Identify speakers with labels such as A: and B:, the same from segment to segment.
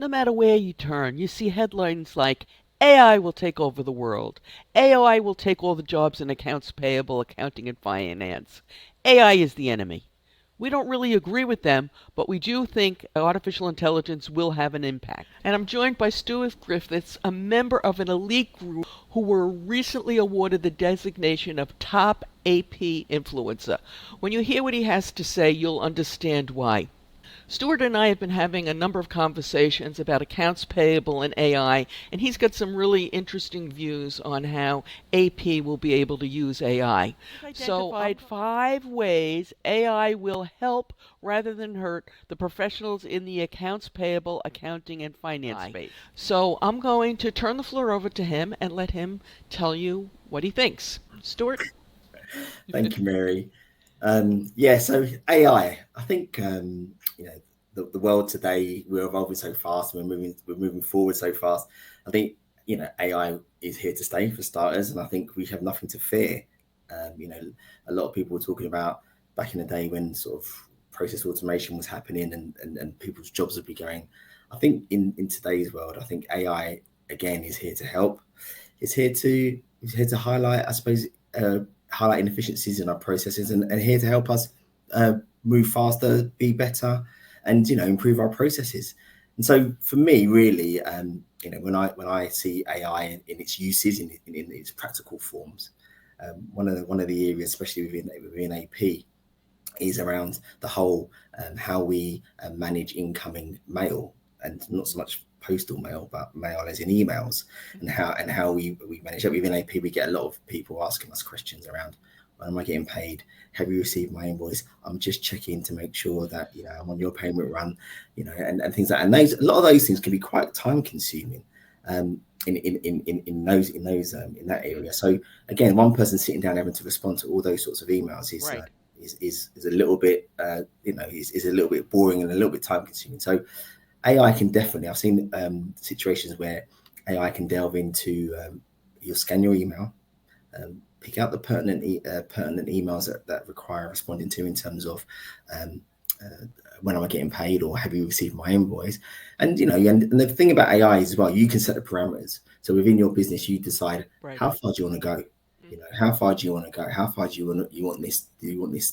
A: No matter where you turn, you see headlines like AI will take over the world. AI will take all the jobs in accounts payable, accounting, and finance. AI is the enemy. We don't really agree with them, but we do think artificial intelligence will have an impact. And I'm joined by Stewart Griffiths, a member of an elite group who were recently awarded the designation of top AP influencer. When you hear what he has to say, you'll understand why. Stuart and I have been having a number of conversations about accounts payable and AI, and he's got some really interesting views on how AP will be able to use AI. So, identified 5 ways AI will help rather than hurt the professionals in the accounts payable, accounting, and finance space. So, I'm going to turn the floor over to him and let him tell you what he thinks. Stuart?
B: Thank you, Mary. Yeah, so AI. I think the world today, we're evolving so fast. We're moving forward so fast. I think AI is here to stay for starters, and I think we have nothing to fear. A lot of people were talking about back in the day when sort of process automation was happening and people's jobs would be going. I think in today's world, I think AI again is here to help. It's here to highlight, I suppose, highlight inefficiencies in our processes and here to help us move faster, be better, and improve our processes. And so for me, really, when I see AI in its uses in its practical forms, one of the areas, especially within AP, is around the whole how we manage incoming mail, and not so much postal mail, but mail as in emails, and how we manage that within AP. We get a lot of people asking us questions around, when am I getting paid? Have you received my invoice? I'm just checking to make sure that I'm on your payment run, and things like that. And a lot of those things can be quite time consuming. In that area. So again, one person sitting down having to respond to all those sorts of emails is
A: Right.
B: Is a little bit is a little bit boring and a little bit time consuming. So AI can definitely, I've seen situations where AI can delve into you'll scan your email, pick out the pertinent emails that require responding to, in terms of um, when am I getting paid, or have you received my invoice? And the thing about AI is, as well, you can set the parameters. So within your business, you decide
A: Right.
B: how far do you want to go. How far do you want to go? How far do you want this? Do you want this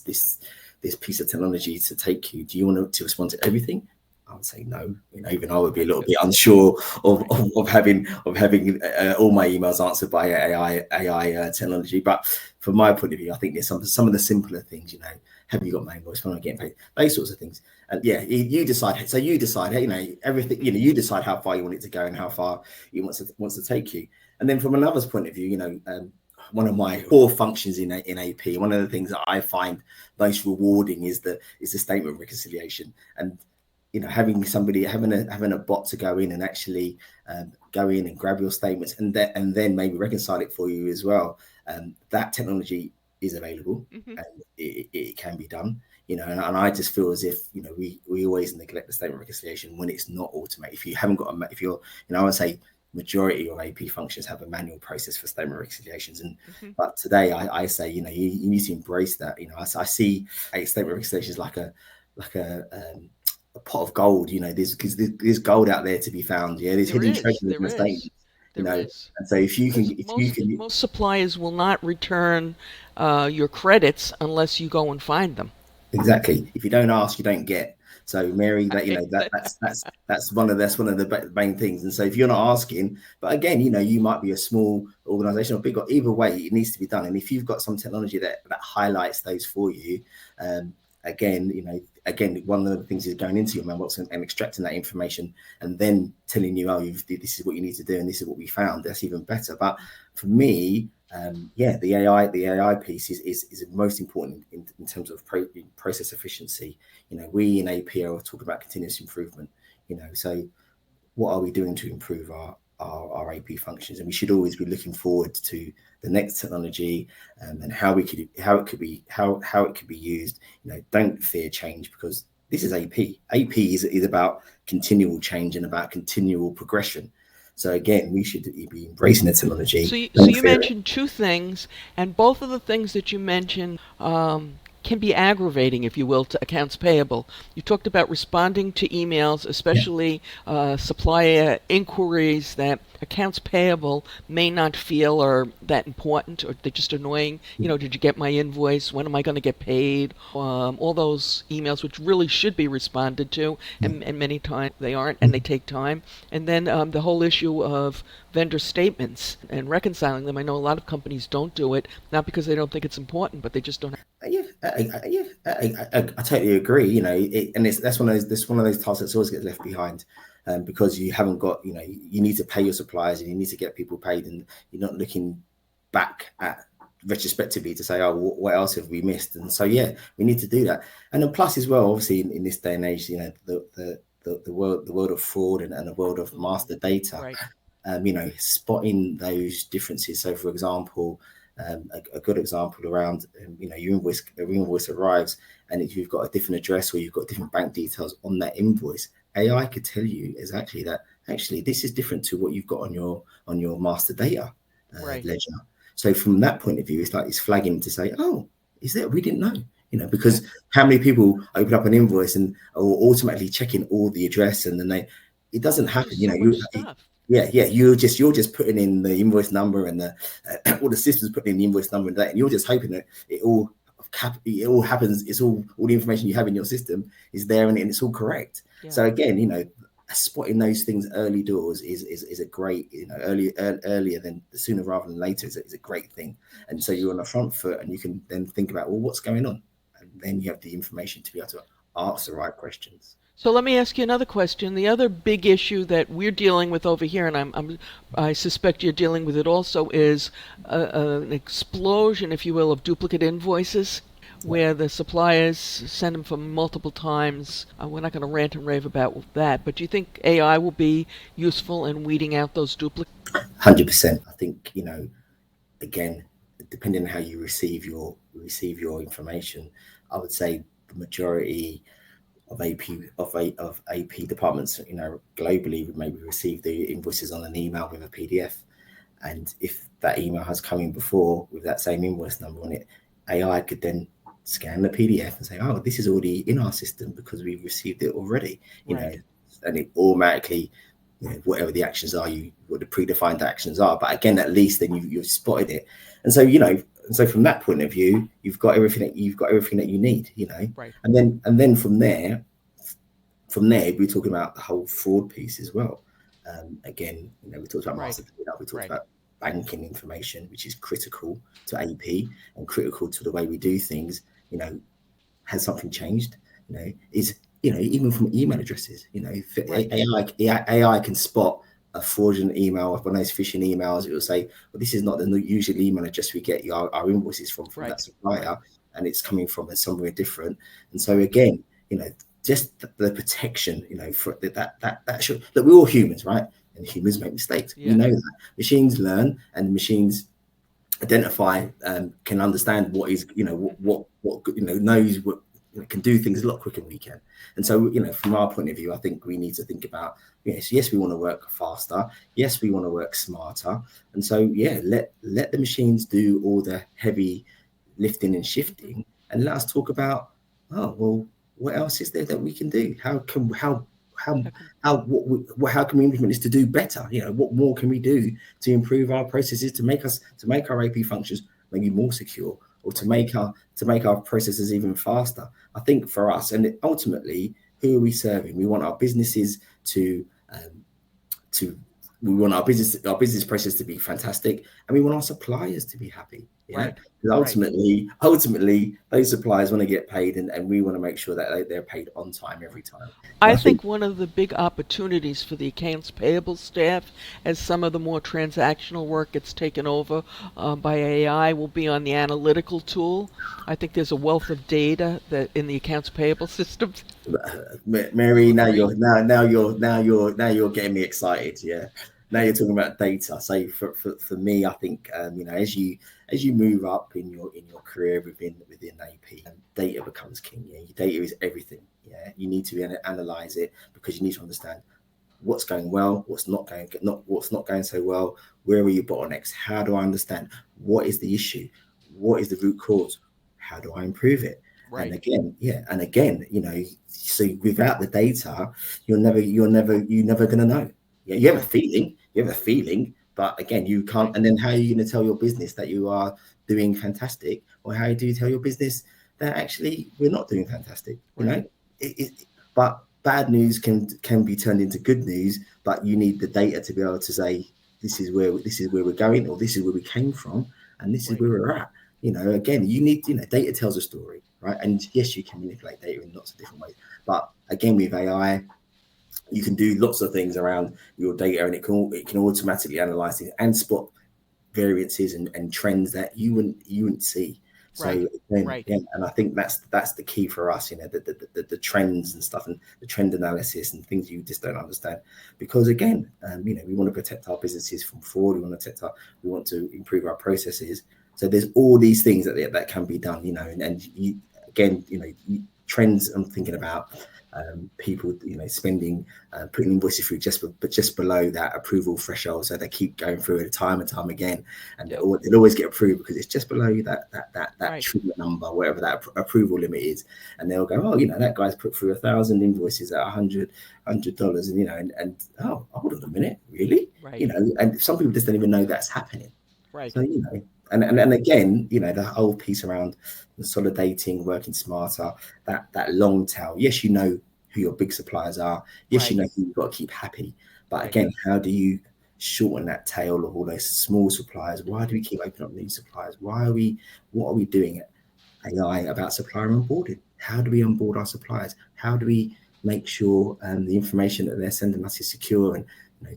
B: piece of technology to take you? Do you want to respond to everything? I would say no. Even I would be a little bit unsure of having all my emails answered by AI technology. But from my point of view, I think there's some of the simpler things. Have you got my invoice? When am I getting paid? Those sorts of things. And yeah, you decide. So you decide. Everything. You decide how far you want it to go and how far you wants to take you. And then from another's point of view, one of my core functions in AP, one of the things that I find most rewarding is the statement reconciliation. And having a bot to go in and actually go in and grab your statements and then maybe reconcile it for you as well. That technology is available,
A: Hmm.
B: and it can be done. And I just feel as if we always neglect the statement reconciliation when it's not automated. If you haven't got if you're I would say majority of AP functions have a manual process for statement reconciliations,
A: Hmm.
B: but today I say you need to embrace that. I see a statement reconciliations like a pot of gold. There's gold out there to be found. Yeah, there's
A: There
B: hidden treasures
A: is.
B: in
A: There
B: the
A: is.
B: statements.
A: There is.
B: And so if you
A: Because
B: can, if you
A: most
B: can,
A: most suppliers will not return your credits unless you go and find them.
B: exactly. If you don't ask, you don't get. So Mary, that that's one of the main things. And so if you're not asking, but again, you might be a small organization or big, or either way, it needs to be done. And if you've got some technology that highlights those for you, um, again, one of the things is going into your mailbox and extracting that information and then telling you, oh, this is what you need to do and this is what we found. That's even better. But for me, yeah, the AI piece is most important in terms of process efficiency. We in AP are talking about continuous improvement. So what are we doing to improve our AP functions? And we should always be looking forward to the next technology, and how it could be used. Don't fear change, because this is AP. AP is about continual change and about continual progression. So again, we should be embracing the technology.
A: So you
B: Don't fear it.
A: mentioned two things, and both of the things that you mentioned can be aggravating, if you will, to accounts payable. You talked about responding to emails,
B: Yeah.
A: especially supplier inquiries that accounts payable may not feel are that important, or they're just annoying. You know, did you get my invoice? When am I going to get paid? All those emails which really should be responded to, and many times they aren't, and they take time. And then the whole issue of vendor statements and reconciling them. I know a lot of companies don't do it, not because they don't think it's important, but they just don't.
B: Yeah, I totally agree. You know, and that's one of those. This one of those tasks that's always gets left behind, because you haven't got. You know, you need to pay your suppliers and you need to get people paid, and you're not looking back at retrospectively to say, oh, what else have we missed? And so, yeah, we need to do that. And then plus as well, obviously, in this day and age, you know, the world of fraud and the world of master data.
A: Right,
B: You know, spotting those differences. So, for example, a good example around, you know, your invoice arrives, and if you've got a different address or you've got different bank details on that invoice, AI could tell you exactly that. Actually, this is different to what you've got on your master data
A: right.
B: ledger. So, from that point of view, it's like it's flagging to say, oh, is that we didn't know. You know, because
A: Yes.
B: how many people open up an invoice and are automatically checking all the address, and then it
A: Oh,
B: doesn't
A: there's
B: happen.
A: just
B: You
A: so
B: know,
A: much stuff.
B: yeah, you're just putting in the invoice number and the all the systems putting in the invoice number and that, and you're just hoping that it all happens. It's all the information you have in your system is there, and it's all correct.
A: Yeah.
B: So again, you know, spotting those things early doors is a great, you know, earlier than sooner rather than later is a great thing. And so you're on the front foot, and you can then think about, well, what's going on, and then you have the information to be able to ask the right questions.
A: So let me ask you another question. The other big issue that we're dealing with over here, and I suspect you're dealing with it also, is an explosion, if you will, of duplicate invoices,
B: Yeah.
A: where the suppliers send them for multiple times. We're not going to rant and rave about that, but do you think AI will be useful in weeding out those duplicates?
B: 100%. I think, you know, again, depending on how you receive your information, I would say the majority of AP departments, you know, globally would maybe receive the invoices on an email with a PDF. And if that email has come in before with that same invoice number on it, AI could then scan the PDF and say, oh, this is already in our system because we've received it already, you know,
A: Right,
B: and it automatically, you know, whatever the actions are, what the predefined actions are. But again, at least then you've spotted it. And so, you know, and so from that point of view, you've got everything that you need, you know,
A: right,
B: and then from there, we're talking about the whole fraud piece as well. Again, you know, we talked about
A: right,
B: master data, we talked
A: right,
B: about banking information, which is critical to AP and critical to the way we do things. You know, has something changed? You know, even from email addresses. You know, if
A: right,
B: AI can spot a fraudulent email, one of those phishing emails, it will say, well, this is not the usual email address we get our invoices from
A: right,
B: that
A: right.
B: supplier, and it's coming from somewhere different. And so again, you know, just the protection, you know, for that should look, we're all humans, right? And humans make mistakes. We
A: Yes,
B: know that. Machines learn, and machines identify, can understand what is, you know,
A: hmm,
B: you know, knows what, you know, can do things a lot quicker than we can. And so, you know, from our point of view, I think we need to think about, yes, we want to work faster, yes, we want to work smarter. And so, yeah, let the machines do all the heavy lifting and
A: hmm.
B: shifting, and let us talk about, oh well, what else is there that we can do? How
A: How come?
B: how can we implement this to do better? You know, what more can we do to improve our processes, to make our AP functions maybe more secure, or
A: Right,
B: to make our processes even faster? I think for us, and ultimately, who are we serving? We want our businesses um, to we want our business process to be fantastic, and we want our suppliers to be happy. Yeah,
A: right,
B: because
A: right.
B: ultimately, those suppliers want to get paid, and we want to make sure that they're paid on time every time. And
A: I
B: I think
A: think one of the big opportunities for the accounts payable staff, as some of the more transactional work gets taken over by AI, will be on the analytical tool. I think there's a wealth of data that in the accounts payable systems. Do you
B: Mary,
A: agree?
B: now you're getting me excited. Yeah, now you're talking about data. So for me, I think, you know, as you move up in your career within AP, data becomes king. Yeah, your data is everything. Yeah, you need to analyze it, because you need to understand what's going well, what's not going so well. Where are your bottlenecks? How do I understand what is the issue? What is the root cause? How do I improve it? And
A: Right.
B: again, yeah, and again, so without the data, you're never going to know. Yeah,
A: Right.
B: you have a feeling, but again, you can't.
A: Right.
B: And then how are you going to tell your business that you are doing fantastic, or how do you tell your business that actually we're not doing fantastic?
A: Right.
B: But bad news can be turned into good news, but you need the data to be able to say this is where we're going, or this is where we came from, and this is
A: Right.
B: where we're at. Again, you need, data tells a story, right? And yes, you can manipulate data in lots of different ways. But again, with AI, you can do lots of things around your data, and it can automatically analyze it and spot variances and trends that you wouldn't see.
A: Right.
B: So again,
A: Right.
B: yeah, and I think that's the key for us, the trends and stuff, and the trend analysis and things you just don't understand. Because again, we want to protect our businesses from fraud. We want to improve our processes. So there's all these things that can be done, and you, again, trends. I'm thinking about people, spending, putting invoices through just below that approval threshold, so they keep going through it time and time again, and
A: Yep.
B: they'll always get approved because it's just below that
A: Right.
B: trigger number, whatever that approval limit is, and they'll go, oh, that guy's put through 1,000 invoices at $100, and oh, hold on a minute, really,
A: Right.
B: and some people just don't even know that's happening.
A: Right.
B: So, and again, the whole piece around consolidating, working smarter, that long tail. Yes, you know who your big suppliers are. Yes, you
A: Right.
B: know who you've got to keep happy. But
A: Right.
B: again, how do you shorten that tail of all those small suppliers? Why do
A: Hmm.
B: we keep opening up new suppliers? What are we doing at AI about supplier onboarding? How do we onboard our suppliers? How do we make sure the information that they're sending us is secure? And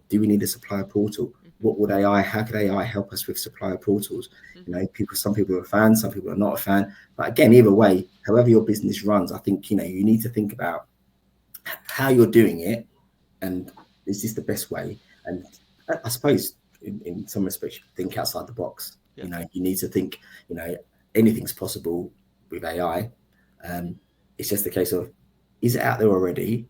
B: do we need a supplier portal?
A: Hmm.
B: How could AI help us with supplier portals?
A: Hmm.
B: Some people are fans, some people are not a fan. But again, either way, however your business runs, I think you need to think about how you're doing it, and is this the best way? And I suppose in some respects, you think outside the box.
A: Yes.
B: You need to think. You know, anything's possible with AI. It's just a case of, is it out there already?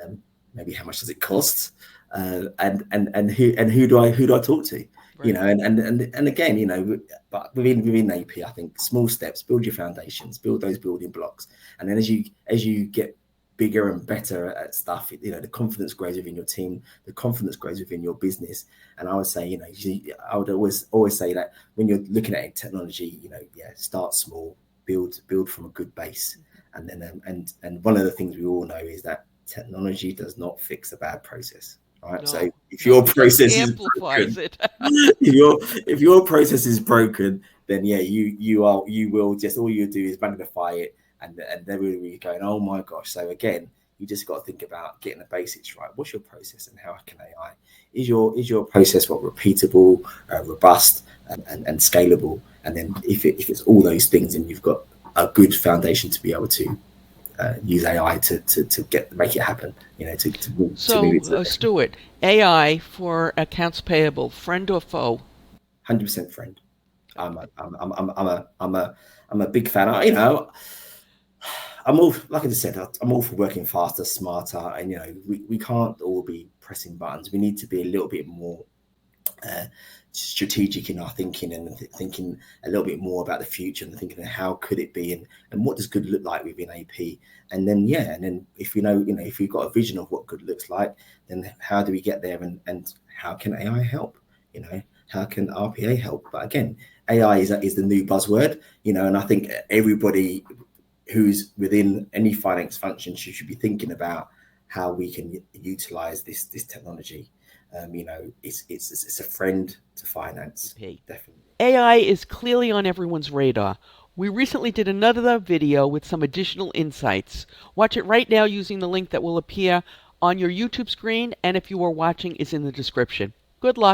B: Um, Maybe how much does it cost? And who do I talk to?
A: Right.
B: And again, but within AP, I think small steps, build your foundations, build those building blocks, and then as you get bigger and better at stuff, the confidence grows within your team, the confidence grows within your business. And I would say, I would always say that when you're looking at technology, yeah, start small, build from a good base, and then and one of the things we all know is that technology does not fix a bad process. Right. So
A: No.
B: if your
A: No. It just
B: process is
A: amplifies
B: broken,
A: it.
B: if your process is broken, then yeah, you will just, all you do is magnify it, and then we're going, oh my gosh. So again, you just got to think about getting the basics right. What's your process, and how can AI, is your process what repeatable, robust, and scalable? And then if it's all those things, and you've got a good foundation to be able to use AI to make it happen. To move
A: So,
B: into the next
A: Stuart, AI for accounts payable, friend or foe?
B: 100% friend. I'm a
A: Okay.
B: I'm I'm I'm I'm a I'm a I'm a big fan. I'm all, like I just said, I'm all for working faster, smarter, and we can't all be pressing buttons. We need to be a little bit more uh, strategic in our thinking, and thinking a little bit more about the future, and thinking of how could it be, and what does good look like within AP. And then yeah, and then if if we've got a vision of what good looks like, then how do we get there, and how can AI help? How can RPA help? But again, AI is the new buzzword, and I think everybody who's within any finance function should be thinking about how we can utilize this technology. It's a friend to finance,
A: AP.
B: definitely.
A: AI is clearly on everyone's radar. We recently did another video with some additional insights. Watch it right now using the link that will appear on your YouTube screen, and if you are watching, is in the description. Good luck.